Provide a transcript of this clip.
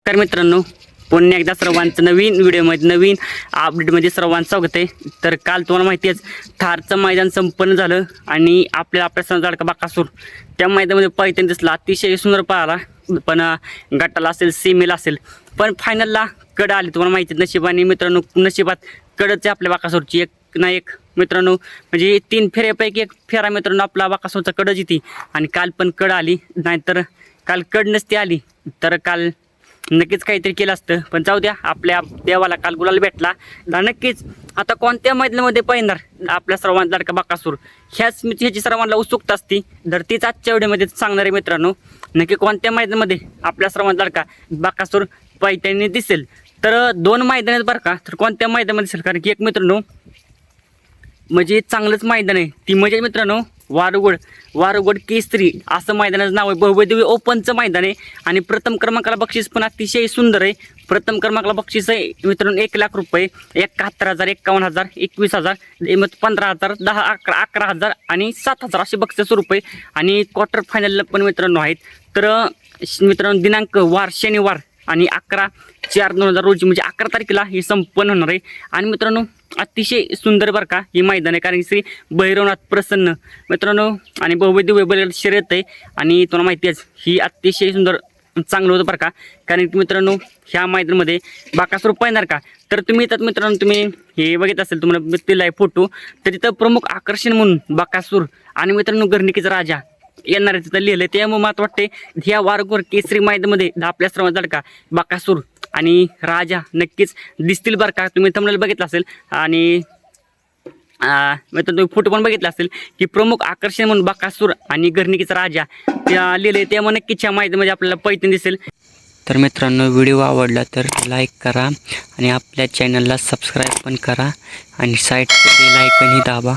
तर मित्रांनो पुन्हा एकदा सर्वांचं नवीन व्हिडिओमध्ये नवीन अपडेटमध्ये सर्वांचं स्वागत आहे। तर काल तुम्हाला माहिती आहे थारचं मैदान संपन्न झालं आणि आपल्या संजाडका बाकासूर त्या मैदानामध्ये पैठण दिसला, अतिशय सुंदर पाहिला, पण गटाला असेल सीमेला असेल पण फायनलला कड आली। तुम्हाला माहिती आहे नशिबाने मित्रांनो, नशिबात कडच आहे आपल्या बाकासूरची, एक ना एक मित्रांनो, म्हणजे 3 फेऱ्यापैकी एक फेरा मित्रांनो आपला बाकासूरचा कडच येते आणि काल पण कड आली, नाहीतर काल कड नसती आली तर काल नक्कीच काहीतरी केलं असतं। पण जाऊ द्या, आपल्या देवाला काल गुलाल भेटला नक्कीच। आता कोणत्या मैदानामध्ये पाहणार आपल्या सर्वांचा लाडका बाकासूर, ह्याची सर्वांना उत्सुकता असते, तर तीच आजच्या व्हिडिओमध्ये सांगणार आहे मित्रांनो। नक्की कोणत्या मैदानामध्ये आपल्या सर्वांचा लाडका बाकासूर पैठणी दिसेल, तर 2 मैदान आहेत बरं का। तर कोणत्या मैदानामध्ये दिसेल, कारण की एक मित्रांनो म्हणजे चांगलंच मैदान आहे, ती म्हणजे मित्रांनो वारुगड केसरी असं मैदानाचं नाव आहे। बहुबदी ओपनचं मैदान आहे आणि प्रथम क्रमांकाला बक्षीस पण अतिशय सुंदर आहे। प्रथम क्रमांकाला बक्षीस आहे मित्रांनो 1 लाख रुपये, 71,000, 51,000, 21,000, 15,000, 10, 11,000 आणि 7,000 असे बक्षीस रुपये आणि क्वार्टर फायनलला पण मित्रांनो आहेत। तर मित्रांनो दिनांक शनिवार आणि 11/4/2000 रोजी म्हणजे 11 तारखेला हे संपन्न होणार आहे। आणि मित्रांनो अतिशय सुंदर बरं का ही मैदान आहे, कारण श्री भैरवनाथ प्रसन्न मित्रांनो आणि बहुबदी बैल शर्यत आहे आणि तुम्हाला माहिती आहे ही अतिशय सुंदर चांगलं होतं बरं का। कारण की मित्रांनो ह्या मैदानामध्ये बाकासूर पाहणार का, तर तुम्ही तर मित्रांनो तुम्ही हे बघित असेल, तुम्हाला दिला आहे फोटो, तर तिथं प्रमुख आकर्षण म्हणून बाकासूर आणि मित्रांनो गर्णिकीचा राजा येणार आहे तिथं लिहिलं आहे। त्यामुळे मला वाटते ह्या वारुगड केसरी मैदानामध्ये आपल्या सर्वांचा लाडका बाकासूर आणि राजा नक्कीच दिसतील बरं का। तुम्ही थंबनेल बघितलं असेल आणि तुम्ही फोटो पण बघितला असेल की प्रमुख आकर्षण म्हणून बाकासूर आणि गर्णिकीचा राजा त्या लिहिले, त्यामुळे नक्कीच ह्या मैदानामध्ये आपल्याला पैठण दिसेल। तर मित्रांनो व्हिडिओ आवडला तर लाईक करा आणि आपल्या चॅनलला सबस्क्राईब पण करा आणि साईडचे बेल आयकॉनही दाबा।